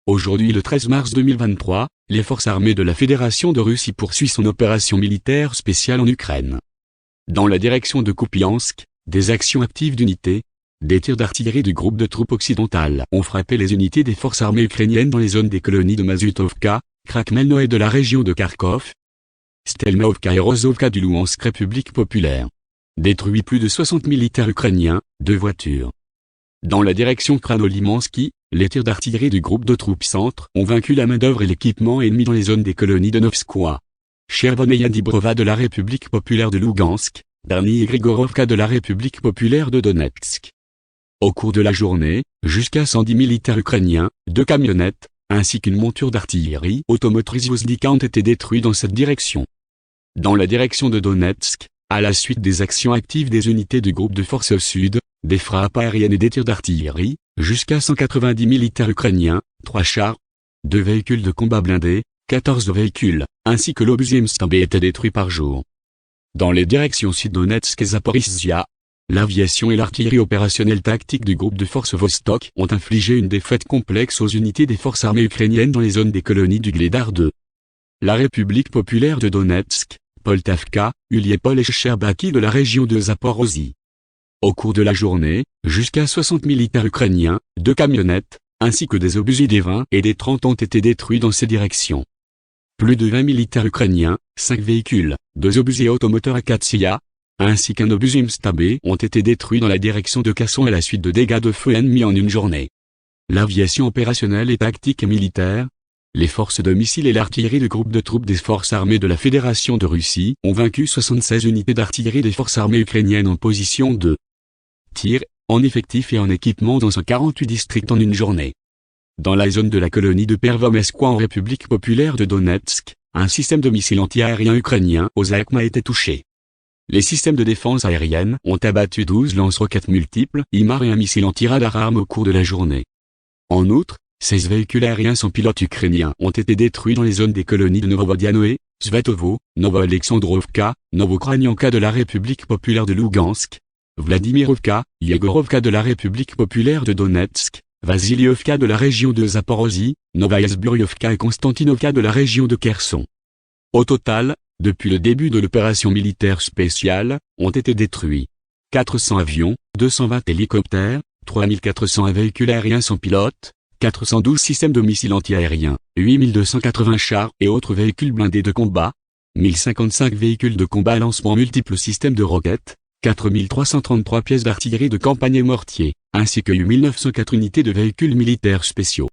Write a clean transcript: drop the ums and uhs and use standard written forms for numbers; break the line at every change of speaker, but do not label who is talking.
Aujourd'hui le 13 mars 2023, les forces armées de la Fédération de Russie poursuivent son opération militaire spéciale en Ukraine. Dans la direction de Kupiansk, des actions actives d'unités, des tirs d'artillerie du groupe de troupes occidentales ont frappé les unités des forces armées ukrainiennes dans les zones des colonies de Mazutovka, Krakmelno et de la région de Kharkov, Stelmaovka et Rozovka du Louhansk République populaire. Détruit plus de 60 militaires ukrainiens, 2 voitures. Dans la direction Kranolimansky, les tirs d'artillerie du groupe de troupes centre ont vaincu la main-d'œuvre et l'équipement ennemi dans les zones des colonies de Novskoye, Chervoneia Dibrova de la République populaire de Lougansk, Darny et Grigorovka de la République populaire de Donetsk. Au cours de la journée, jusqu'à 110 militaires ukrainiens, 2 camionnettes, ainsi qu'une monture d'artillerie automotrice Vozdika ont été détruits dans cette direction. Dans la direction de Donetsk, à la suite des actions actives des unités du groupe de forces au sud, des frappes aériennes et des tirs d'artillerie, jusqu'à 190 militaires ukrainiens, 3 chars, 2 véhicules de combat blindés, 14 véhicules, ainsi que l'obus M-Stab étaient détruits par jour. Dans les directions Sud-Donetsk et Zaporizhzhia, l'aviation et l'artillerie opérationnelle tactique du groupe de forces Vostok ont infligé une défaite complexe aux unités des forces armées ukrainiennes dans les zones des colonies du Gledar 2. La République populaire de Donetsk, Poltavka, Uliepol et Sherbaki de la région de Zaporozhye. Au cours de la journée, jusqu'à 60 militaires ukrainiens, 2 camionnettes, ainsi que des obus ID-20 et des 30 ont été détruits dans ces directions. Plus de 20 militaires ukrainiens, 5 véhicules, 2 obus et automoteurs Akatsiya, ainsi qu'un obus M-Stab ont été détruits dans la direction de Kasson à la suite de dégâts de feu ennemis en une journée. L'aviation opérationnelle et tactique et militaire, les forces de missiles et l'artillerie du groupe de troupes des forces armées de la Fédération de Russie ont vaincu 76 unités d'artillerie des forces armées ukrainiennes en position de tir, en effectif et en équipement dans 48 districts en une journée. Dans la zone de la colonie de Pervomeskoye en République populaire de Donetsk, un système de missiles anti-aériens ukrainiens aux AECM a été touché. Les systèmes de défense aérienne ont abattu 12 lance-roquettes multiples, IMAR et un missile anti-radar arme au cours de la journée. En outre, 16 véhicules aériens sans pilote ukrainiens ont été détruits dans les zones des colonies de Novovodyannoe, Svetovo, Novo-Alexandrovka, Novokranianka de la République populaire de Lougansk, Vladimirovka, Yegorovka de la République populaire de Donetsk, Vasilievka de la région de Zaporozhye, Novaya Zburyovka et Konstantinovka de la région de Kherson. Au total, depuis le début de l'opération militaire spéciale, ont été détruits 400 avions, 220 hélicoptères, 3401 véhicules aériens sans pilote, 412 systèmes de missiles anti-aériens, 8280 chars et autres véhicules blindés de combat, 1055 véhicules de combat à lancement multiples systèmes de roquettes, 4333 pièces d'artillerie de campagne et mortiers, ainsi que 8904 unités de véhicules militaires spéciaux.